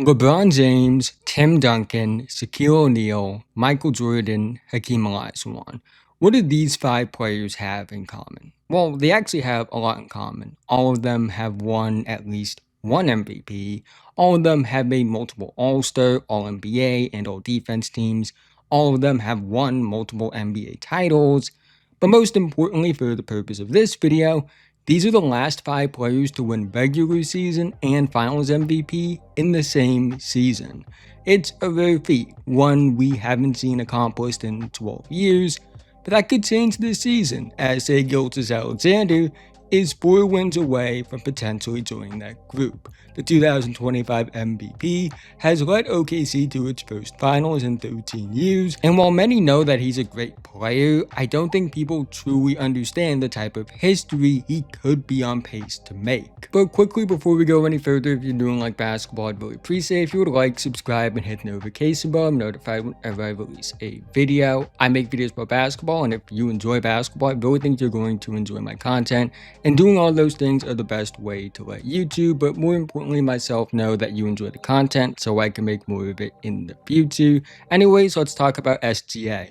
LeBron James, Tim Duncan, Shaquille O'Neal, Michael Jordan, Hakeem Olajuwon. What do these five players have in common? Well, they actually have a lot in common. All of them have won at least one MVP. All of them have made multiple All-Star, All-NBA, and All-Defense teams. All of them have won multiple NBA titles. But most importantly, for the purpose of this video, these are the last five players to win regular season and finals MVP in the same season. It's a rare feat, one we haven't seen accomplished in 12 years, but that could change this season as Shai Gilgeous-Alexander is 4 wins away from potentially joining that group. The 2025 MVP has led OKC to its first finals in 13 years, and while many know that he's a great player, I don't think people truly understand the type of history he could be on pace to make. But quickly before we go any further, if you're doing like basketball, I'd really appreciate if you would like, subscribe, and hit the notification bell. I'm notified whenever I release a video. I make videos about basketball, and if you enjoy basketball, I really think you're going to enjoy my content. And doing all those things are the best way to let YouTube, but more importantly myself, know that you enjoy the content so I can make more of it in the future. Anyways, let's talk about SGA.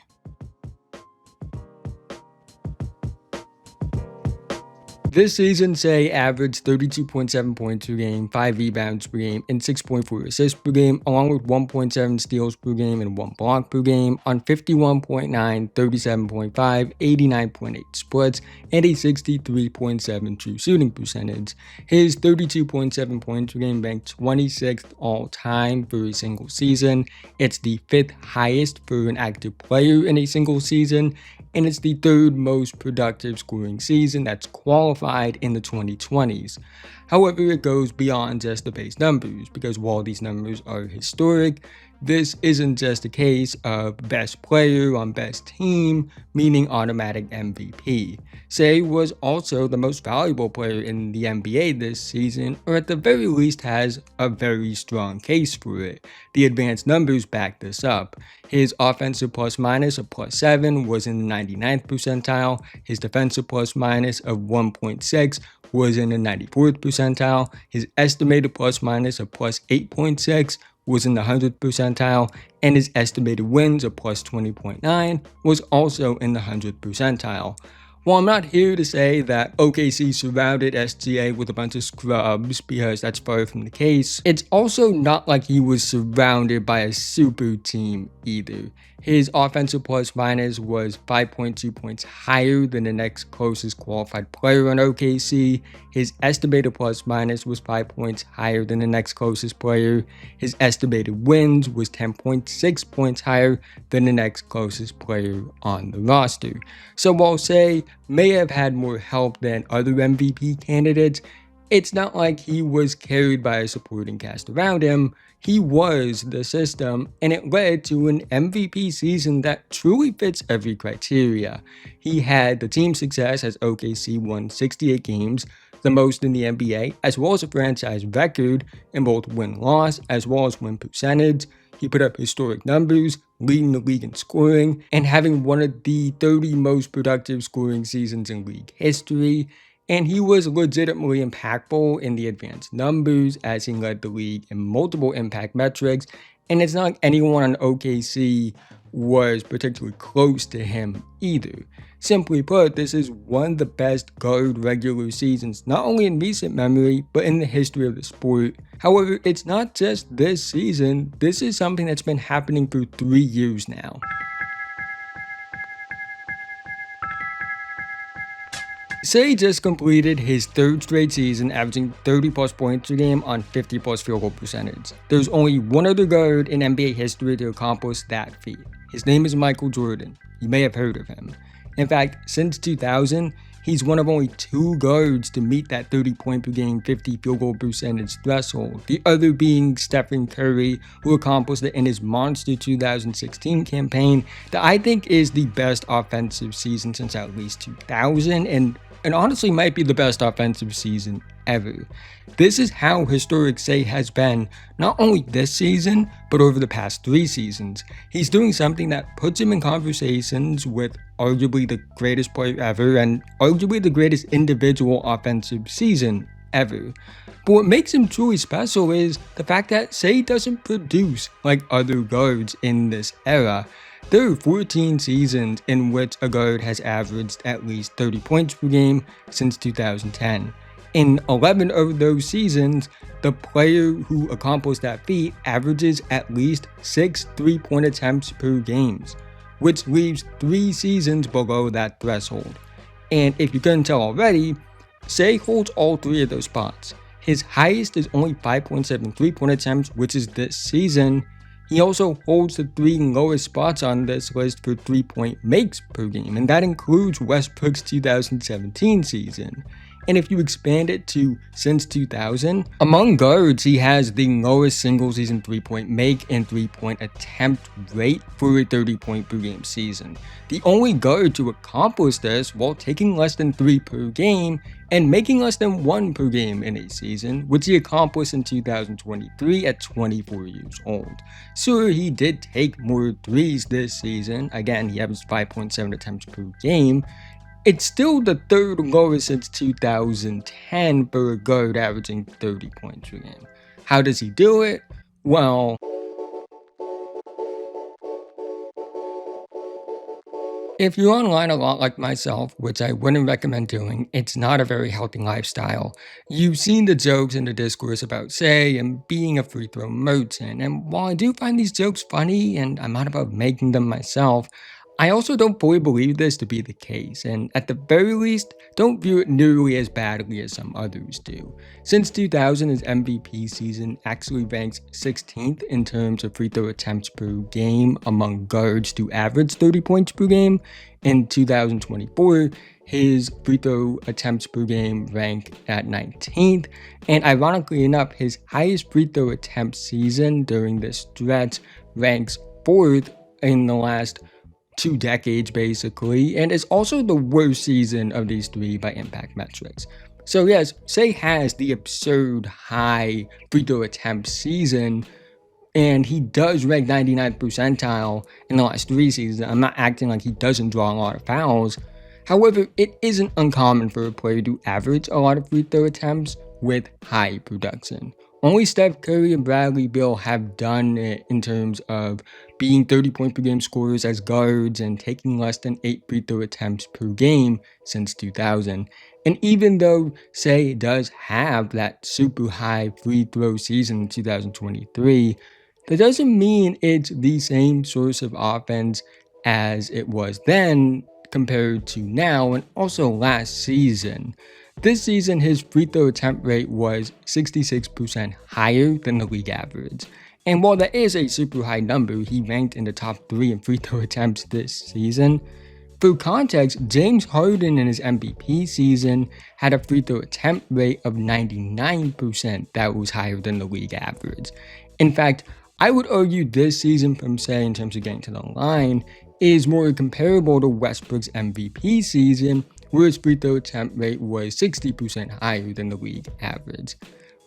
This season, Shai averaged 32.7 points per game, 5 rebounds per game, and 6.4 assists per game, along with 1.7 steals per game and 1 block per game on 51.9, 37.5, 89.8 splits, and a 63.7 true shooting percentage. His 32.7 points per game ranked 26th all-time for a single season. It's the 5th highest for an active player in a single season, and it's the 3rd most productive scoring season that's qualified in the 2020s. However, it goes beyond just the base numbers, because while these numbers are historic, this isn't just a case of best player on best team, meaning automatic MVP. Shai was also the most valuable player in the NBA this season, or at the very least has a very strong case for it. The advanced numbers back this up. His offensive plus minus of +7 was in the 99th percentile. His defensive plus minus of 1.6 was in the 94th percentile. His estimated plus minus of +8.6 was in the 100th percentile, and his estimated wins of +20.9 was also in the 100th percentile. While I'm not here to say that OKC surrounded SGA with a bunch of scrubs, because that's far from the case, it's also not like he was surrounded by a super team either. His offensive plus minus was 5.2 points higher than the next closest qualified player on OKC. His estimated plus minus was 5 points higher than the next closest player. His estimated wins was 10.6 points higher than the next closest player on the roster. So while Shai may have had more help than other MVP candidates, it's not like he was carried by a supporting cast around him. He was the system, and it led to an MVP season that truly fits every criteria. He had the team success as OKC won 68 games, the most in the NBA, as well as a franchise record in both win-loss as well as win percentage. He put up historic numbers, leading the league in scoring, and having one of the 30 most productive scoring seasons in league history. And he was legitimately impactful in the advanced numbers as he led the league in multiple impact metrics. And it's not like anyone on OKC was particularly close to him either. Simply put, this is one of the best guard regular seasons, not only in recent memory, but in the history of the sport. However, it's not just this season. This is something that's been happening for 3 years now. Shai just completed his 3rd straight season averaging 30 plus points per game on 50 plus field goal percentage. There's only one other guard in NBA history to accomplish that feat. His name is Michael Jordan. You may have heard of him. In fact, since 2000, he's one of only 2 guards to meet that 30 point per game, 50 field goal percentage threshold. The other being Stephen Curry, who accomplished it in his monster 2016 campaign that I think is the best offensive season since at least 2000, and honestly might be the best offensive season ever. This is how historic Shai has been, not only this season, but over the past 3 seasons. He's doing something that puts him in conversations with arguably the greatest player ever and arguably the greatest individual offensive season ever. But what makes him truly special is the fact that Shai doesn't produce like other guards in this era. There are 14 seasons in which a guard has averaged at least 30 points per game since 2010. In 11 of those seasons, the player who accomplished that feat averages at least 6 3-point attempts per game, which leaves 3 seasons below that threshold. And if you couldn't tell already, Shai holds all 3 of those spots. His highest is only 5.7 3-point attempts, which is this season. He also holds the 3 lowest spots on this list for 3-point makes per game, and that includes Westbrook's 2017 season. And if you expand it to since 2000, among guards, he has the lowest single season 3-point make and 3-point attempt rate for a 30-point per game season. The only guard to accomplish this while taking less than 3 per game and making less than 1 per game in a season, which he accomplished in 2023 at 24 years old. Sure, he did take more threes this season. Again, he averaged 5.7 attempts per game. It's still the 3rd lowest since 2010 for a guard averaging 30 points per game. How does he do it? Well, if you're online a lot like myself, which I wouldn't recommend doing, it's not a very healthy lifestyle. You've seen the jokes in the discourse about Shai and being a free throw merchant, and while I do find these jokes funny and I'm not about making them myself, I also don't fully believe this to be the case, and at the very least, don't view it nearly as badly as some others do. Since 2000, his MVP season actually ranks 16th in terms of free throw attempts per game among guards to average 30 points per game. In 2024, his free throw attempts per game rank at 19th, and ironically enough, his highest free throw attempt season during this stretch ranks 4th in the last 2 decades basically, and is also the worst season of these 3 by impact metrics. So yes, Shai has the absurd high free throw attempt season, and he does rank 99th percentile in the last 3 seasons. I'm not acting like he doesn't draw a lot of fouls. However, it isn't uncommon for a player to average a lot of free throw attempts with high production. Only Steph Curry and Bradley Beal have done it in terms of being 30-point per game scorers as guards and taking less than 8 free throw attempts per game since 2000. And even though Shai does have that super high free throw season in 2023, that doesn't mean it's the same source of offense as it was then compared to now and also last season. This season, his free throw attempt rate was 66% higher than the league average. And while that is a super high number, he ranked in the top 3 in free throw attempts this season. For context, James Harden in his MVP season had a free throw attempt rate of 99% that was higher than the league average. In fact, I would argue this season from Shai in terms of getting to the line is more comparable to Westbrook's MVP season, where his free throw attempt rate was 60% higher than the league average.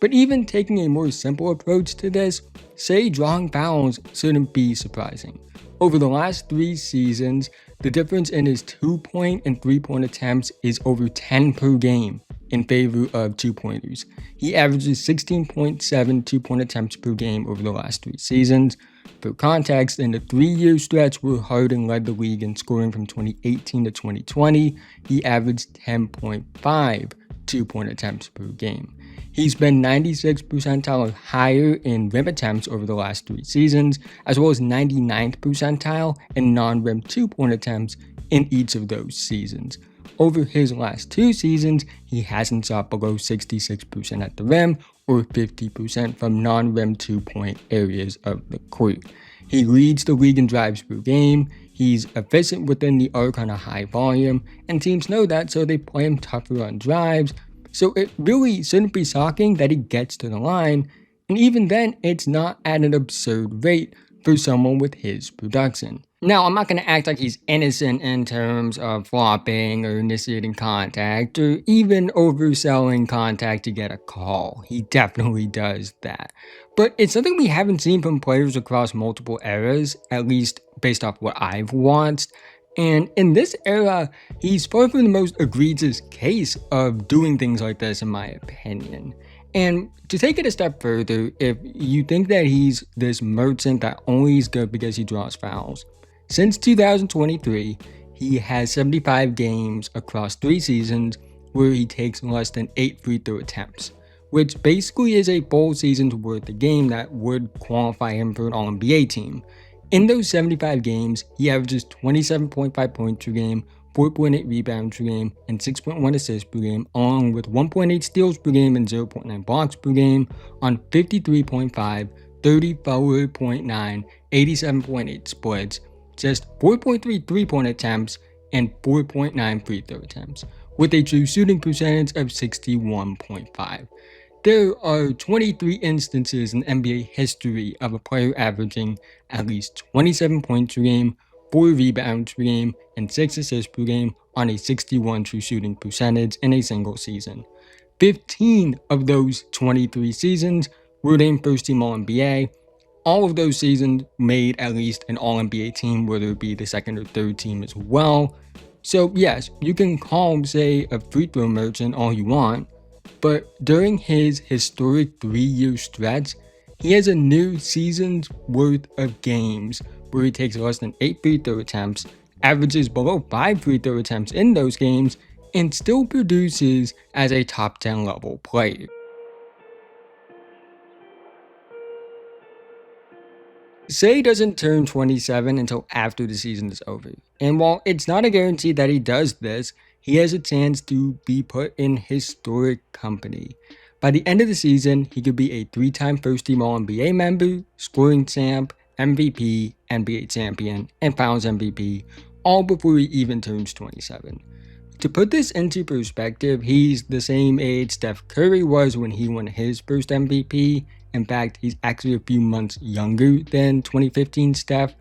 But even taking a more simple approach to this, Shai drawing fouls shouldn't be surprising. Over the last 3 seasons, the difference in his 2-point and 3-point attempts is over 10 per game in favor of 2-pointers. He averages 16.7 2-point attempts per game over the last 3 seasons. For context, in the 3-year stretch where Harden led the league in scoring from 2018 to 2020, he averaged 10.5 2-point attempts per game. He's been 96th percentile or higher in rim attempts over the last 3 seasons, as well as 99th percentile in non-rim 2-point attempts in each of those seasons. Over his last 2 seasons, he hasn't shot below 66% at the rim or 50% from non-rim 2-point areas of the court. He leads the league in drives per game, he's efficient within the arc on a high volume, and teams know that, so they play him tougher on drives. So it really shouldn't be shocking that he gets to the line, and even then, it's not at an absurd rate for someone with his production. Now, I'm not going to act like he's innocent in terms of flopping or initiating contact or even overselling contact to get a call. He definitely does that. But it's something we haven't seen from players across multiple eras, at least based off what I've watched. And in this era, he's far from the most egregious case of doing things like this, in my opinion. And to take it a step further, if you think that he's this merchant that only is good because he draws fouls, since 2023, he has 75 games across 3 seasons where he takes less than 8 free throw attempts, which basically is a full season's worth of game that would qualify him for an All-NBA team. In those 75 games, he averages 27.5 points per game, 4.8 rebounds per game, and 6.1 assists per game, along with 1.8 steals per game and 0.9 blocks per game on 53.5, 34.9, 87.8 splits, just 4.3 3-point attempts, and 4.9 free throw attempts, with a true shooting percentage of 61.5. There are 23 instances in NBA history of a player averaging at least 27 points per game, 4 rebounds per game, and 6 assists per game on a 61 true shooting percentage in a single season. 15 of those 23 seasons were named first team All-NBA. All of those seasons made at least an All-NBA team, whether it be the second or third team as well. So yes, you can call him, say, a free throw merchant all you want, but during his historic 3-year stretch, he has a new season's worth of games where he takes less than 8 free throw attempts, averages below 5 free throw attempts in those games, and still produces as a top 10 level player. Shai doesn't turn 27 until after the season is over, and while it's not a guarantee that he does this, he has a chance to be put in historic company. By the end of the season, he could be a 3-time first-team All-NBA member, scoring champ, MVP, NBA champion, and Finals MVP, all before he even turns 27. To put this into perspective, he's the same age Steph Curry was when he won his first MVP. In fact, he's actually a few months younger than 2015 Steph,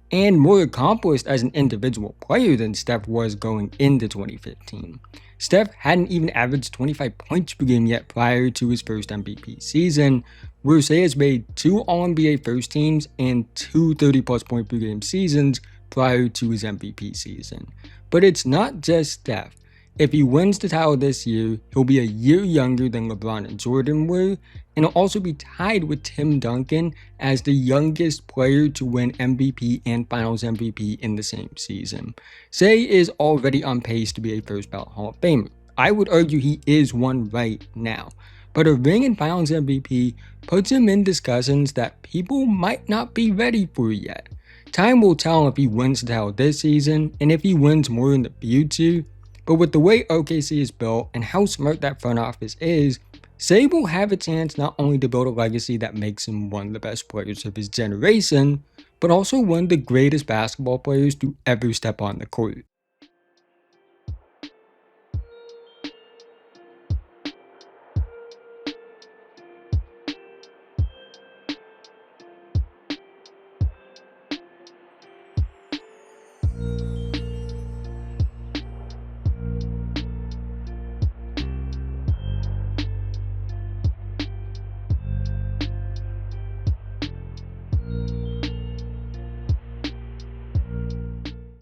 and more accomplished as an individual player than Steph was going into 2015. Steph hadn't even averaged 25 points per game yet prior to his first MVP season, where Shai has made 2 All-NBA first teams and 2 30-plus point per game seasons prior to his MVP season. But it's not just Steph. If he wins the title this year, he'll be a year younger than LeBron and Jordan were, and he'll also be tied with Tim Duncan as the youngest player to win MVP and Finals MVP in the same season. Shai is already on pace to be a first ballot Hall of Famer. I would argue he is one right now, but a ring and Finals MVP puts him in discussions that people might not be ready for yet. Time will tell if he wins the title this season and if he wins more in the future. But with the way OKC is built and how smart that front office is, Shai will have a chance not only to build a legacy that makes him one of the best players of his generation, but also one of the greatest basketball players to ever step on the court.